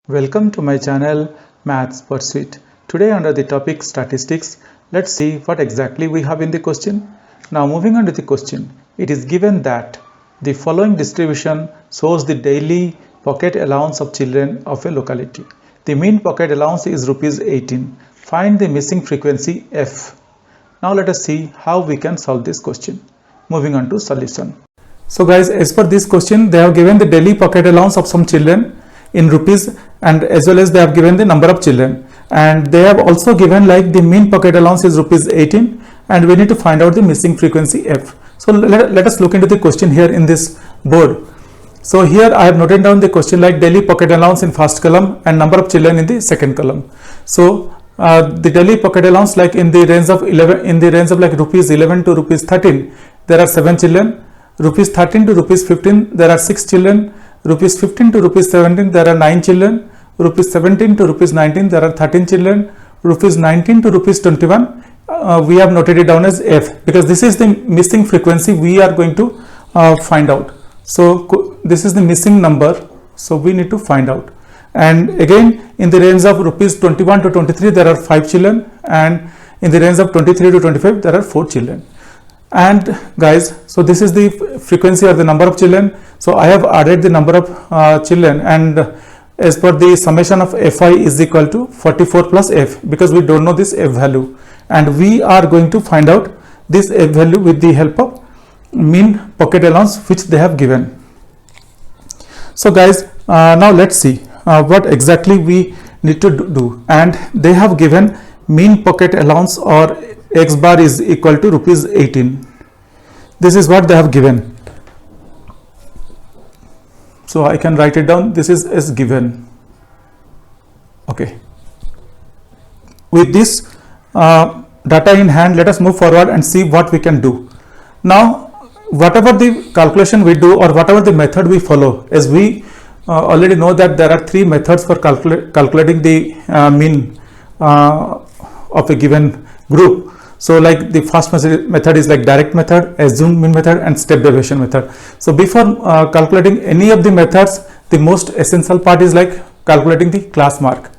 Welcome to my channel Maths Pursuit. Today under the topic statistics, let's see what exactly we have in the question. Now moving on to the question, it is given that the following distribution shows the daily pocket allowance of children of a locality. The mean pocket allowance is rupees 18. Find the missing frequency F. Now let us see how we can solve this question. Moving on to solution. So guys, as per this question, they have given the daily pocket allowance of some children in rupees, and as well as they have given the number of children, and they have also given like the mean pocket allowance is rupees 18, and we need to find out the missing frequency F. So let us look into the question here in this board. So here I have noted down the question like daily pocket allowance in first column and number of children in the second column. So the daily pocket allowance like in the range of 11, in the range of like rupees 11 to rupees 13, there are 7 children. Rupees 13 to rupees 15, there are 6 children. Rupees 15 to rupees 17, there are 9 children. Rupees 17 to rupees 19, there are 13 children. Rupees 19 to rupees 21, we have noted it down as F, because this is the missing frequency we are going to find out. So this is the missing number, so we need to find out. And again, in the range of rupees 21 to 23, there are 5 children, and in the range of 23 to 25, there are 4 children. And guys, so this is the frequency or the number of children. So I have added the number of children, and as per the summation of Fi is equal to 44 plus F, because we don't know this F value, and we are going to find out this F value with the help of mean pocket allowance which they have given. So guys, now let's see what exactly we need to do. And they have given mean pocket allowance or X bar is equal to rupees 18. This is what they have given. So I can write it down. This is as given. Okay. With this data in hand, let us move forward and see what we can do. Now, whatever the calculation we do or whatever the method we follow, as we already know that there are 3 methods for calculating the mean of a given group. So like the first method is like direct method, assumed mean method, and step deviation method. So before calculating any of the methods, the most essential part is like calculating the class mark.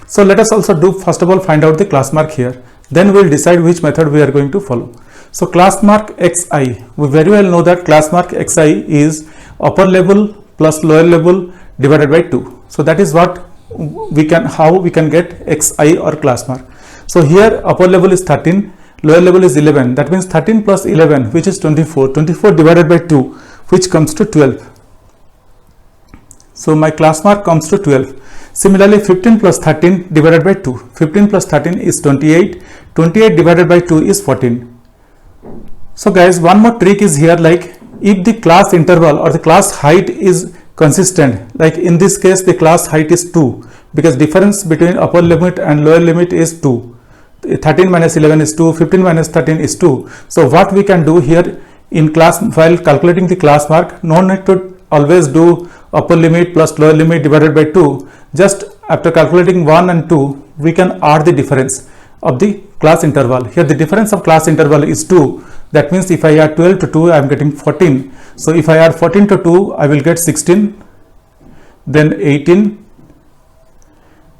So let us also do, first of all, find out the class mark here. Then we will decide which method we are going to follow. So class mark Xi, we very well know that class mark Xi is upper level plus lower level divided by 2. So that is what we can, how we can get Xi or class mark. So here upper level is 13, lower level is 11. That means 13 plus 11, which is 24. 24 divided by 2, which comes to 12. So my class mark comes to 12. Similarly, 15 plus 13 divided by 2. 15 plus 13 is 28. 28 divided by 2 is 14. So guys, one more trick is here, like if the class interval or the class height is consistent, like in this case the class height is 2, because difference between upper limit and lower limit is 2. 13 minus 11 is 2, 15 minus 13 is 2. So what we can do here in class, while calculating the class mark, no need to always do upper limit plus lower limit divided by 2. Just after calculating 1 and 2, we can add the difference of the class interval. Here the difference of class interval is 2. That means if I add 12 to 2, I am getting 14. So if I add 14 to 2, I will get 16, then 18,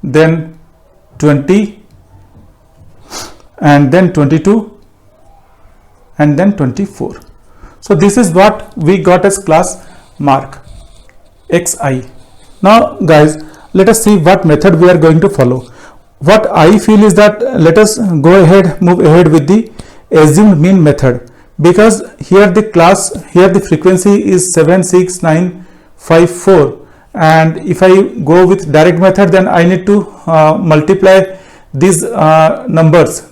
then 20, and then 22, and then 24. So this is what we got as class mark Xi. Now guys, let us see what method we are going to follow. What I feel is that let us go ahead, move ahead with the assumed mean method, because here the frequency is 76954, and if I go with direct method, then I need to multiply these numbers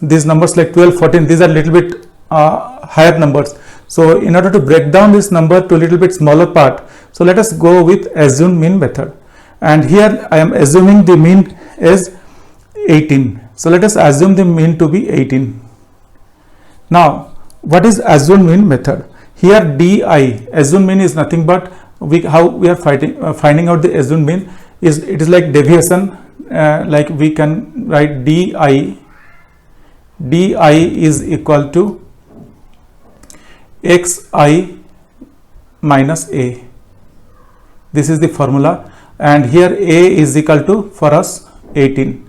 like 12, 14, these are little bit higher numbers. So in order to break down this number to a little bit smaller part, so let us go with assumed mean method. And here I am assuming the mean is 18. So let us assume the mean to be 18. Now what is assumed mean method? Here di, assumed mean is nothing but how we are finding out the assumed mean is, it is like deviation. Like we can write di is equal to Xi minus A. This is the formula. and here A is equal to for us 18.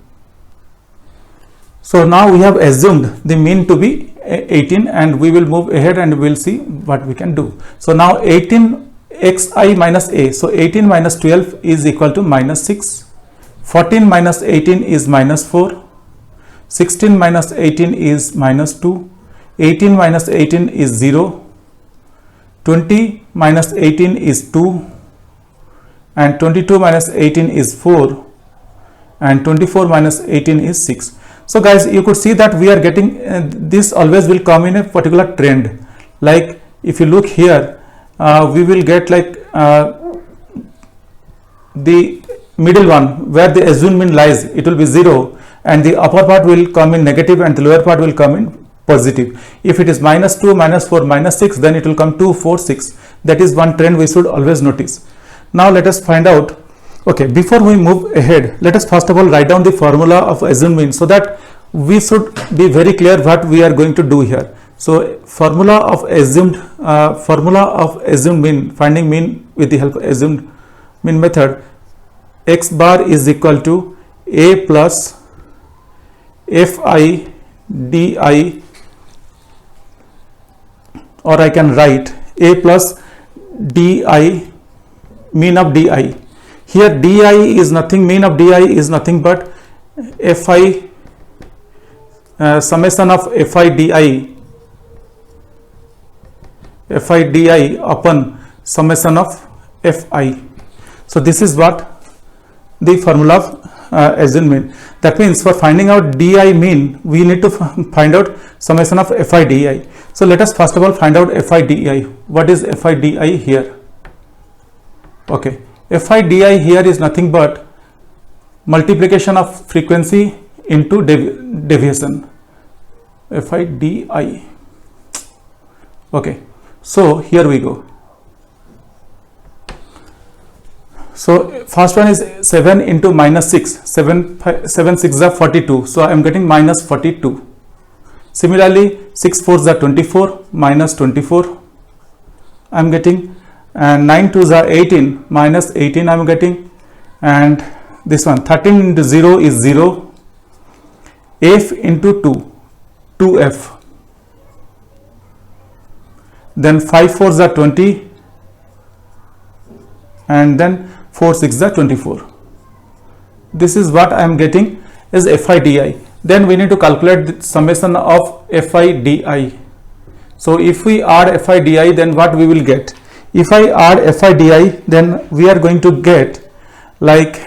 So now we have assumed the mean to be 18, and we will move ahead and we will see what we can do. So now 18 xi minus a, so 18 minus 12 is equal to minus 6, 14 minus 18 is minus 4, 16 minus 18 is minus 2, 18 minus 18 is 0, 20 minus 18 is 2, and 22 minus 18 is 4, and 24 minus 18 is 6. So guys, you could see that we are getting this always will come in a particular trend. Like if you look here, we will get like the middle one where the assumed mean lies, it will be 0, and the upper part will come in negative and the lower part will come in positive. If it is minus 2, minus 4, minus 6, then it will come 2, 4, 6. That is one trend we should always notice. Now let us find out. Okay, before we move ahead, let us first of all write down the formula of assumed mean, so that we should be very clear what we are going to do here. So formula of assumed mean, finding mean with the help of assumed mean method, x bar is equal to a plus fi di, or I can write a plus di, mean of di. Here di is nothing, mean of di is nothing but fi summation of fi di upon summation of fi. So this is what the formula of assumed mean. That means for finding out di mean, we need to find out summation of fi di. So let us first of all find out fi di. What is fi di here? Okay, fi di here is nothing but multiplication of frequency into deviation. Fi di. Okay, so here we go. So first one is 7 into minus 6, 7 6 are 42, so I am getting minus 42. Similarly 6 4s are 24, minus 24 I am getting, and 9 2s are 18, minus 18 I am getting, and this one 13 into 0 is 0, f into 2, 2f, then 5 4s are 20, and then 4 6 are 24. This is what I am getting is fi di. Then we need to calculate the summation of fi di. So if we add fi di, then what we will get? If I add fi di, then we are going to get like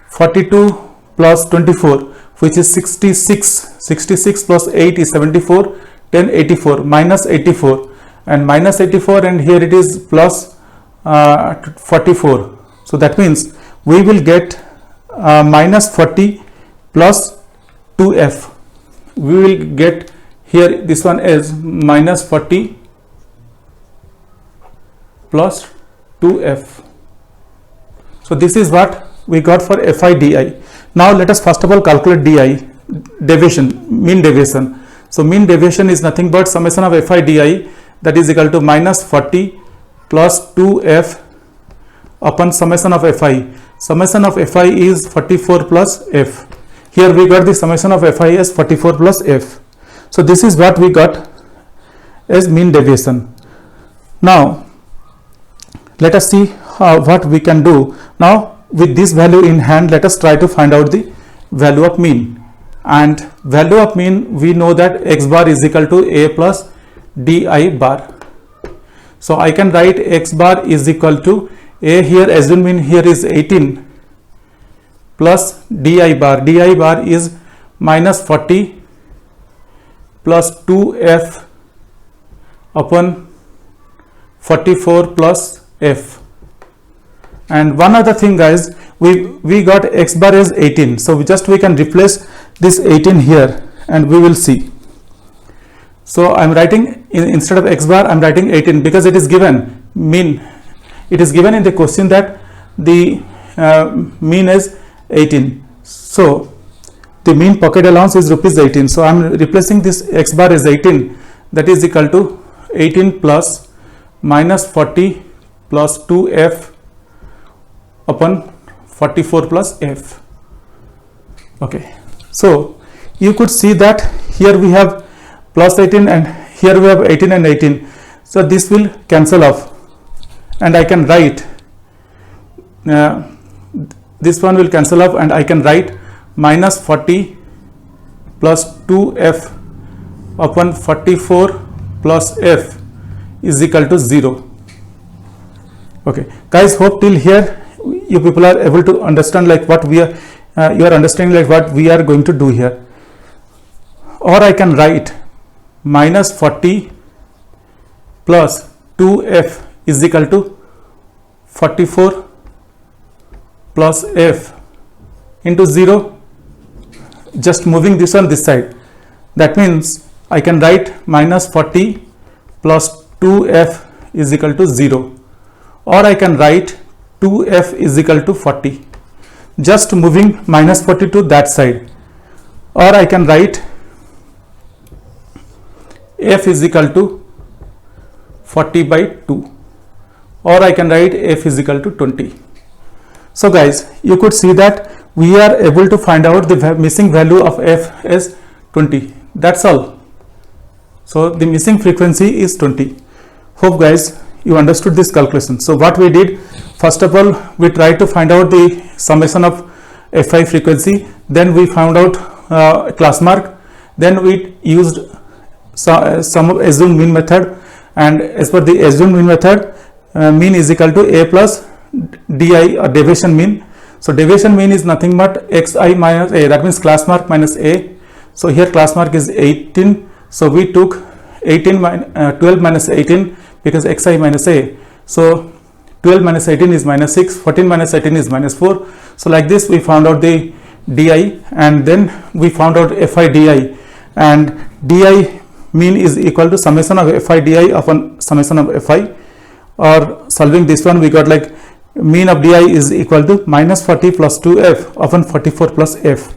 42 plus 24, which is 66. 66 plus 8 is 74, 10 84, minus 84, and minus 84, and here it is plus 44. So that means we will get minus 40 plus 2f. We will get here, this one is minus 40 plus 2f. So this is what we got for fi di. Now let us first of all calculate di, deviation, mean deviation. So mean deviation is nothing but summation of fi di, that is equal to minus 40 plus 2f upon summation of fi. Summation of fi is 44 plus f. Here we got the summation of fi as 44 plus f. So this is what we got as mean deviation. Now let us see what we can do. Now with this value in hand, let us try to find out the value of mean. And value of mean, we know that x bar is equal to a plus di bar. So I can write x bar is equal to a, here assume mean here is 18, plus di bar. Di bar is minus 40 plus 2f upon 44 plus f. And one other thing guys, we got x bar as 18, so we can replace this 18 here and we will see. So I am writing instead of x bar, I am writing 18 because it is given mean. It is given in the question that the mean is 18. So the mean pocket allowance is rupees 18. So I am replacing this x bar as 18, that is equal to 18 plus minus 40 plus 2f upon 44 plus f. Okay, so you could see that here we have plus 18 and here we have 18 and 18. So this will cancel off and I can write this one will cancel off and I can write minus 40 plus 2f upon 44 plus f is equal to 0. Okay guys, hope till here you people are able to understand like what we are you are understanding like what we are going to do here. Or I can write minus 40 plus 2f is equal to 44 plus f into 0, just moving this on this side. That means I can write minus 40 plus 2f is equal to 0, or I can write 2f is equal to 40, just moving minus 40 to that side. Or I can write f is equal to 40 by 2, or I can write f is equal to 20. So guys, you could see that we are able to find out the missing value of f is 20. That's all. So the missing frequency is 20. Hope guys you understood this calculation. So what we did, first of all we tried to find out the summation of fi frequency, then we found out class mark, then we used some assumed mean method, and as per the assumed mean method mean is equal to a plus di or deviation mean. So deviation mean is nothing but xi minus a, that means class mark minus a. So here class mark is 18, so we took 12 minus 18 because xi minus a. So 12 minus 18 is minus 6, 14 minus 18 is minus 4. So like this we found out the di, and then we found out fi di, and di mean is equal to summation of fi di upon summation of fi. Or solving this one, we got like mean of di is equal to minus 40 plus 2f upon 44 plus f.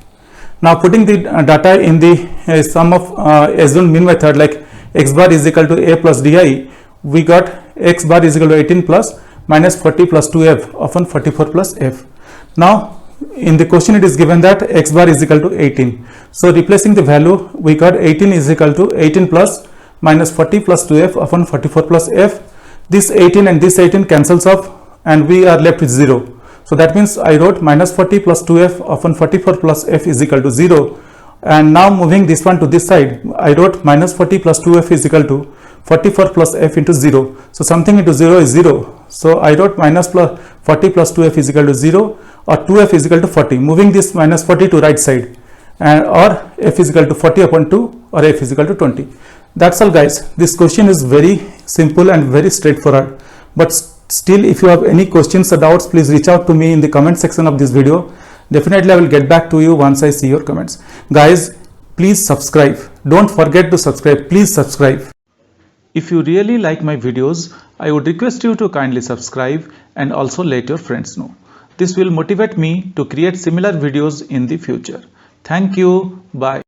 Now putting the data in the sum of assumed mean method, like x bar is equal to a plus di, we got x bar is equal to 18 plus minus 40 plus 2f upon 44 plus f. Now in the question it is given that x bar is equal to 18. So replacing the value, we got 18 is equal to 18 plus minus 40 plus 2f upon 44 plus f. This 18 and this 18 cancels off and we are left with 0. So that means I wrote minus 40 plus 2f upon 44 plus f is equal to 0. And now moving this one to this side, I wrote minus 40 plus 2f is equal to 44 plus f into 0. So something into 0 is 0. So I wrote minus 40 plus 2f is equal to 0, or 2f is equal to 40, moving this minus 40 to right side, and or f is equal to 40 upon 2, or f is equal to 20. That's all guys. This question is very simple and very straightforward, but still if you have any questions or doubts, please reach out to me in the comment section of this video. Definitely I will get back to you once I see your comments. Guys, please subscribe. Don't forget to subscribe. Please subscribe. If you really like my videos, I would request you to kindly subscribe and also let your friends know. This will motivate me to create similar videos in the future. Thank you. Bye.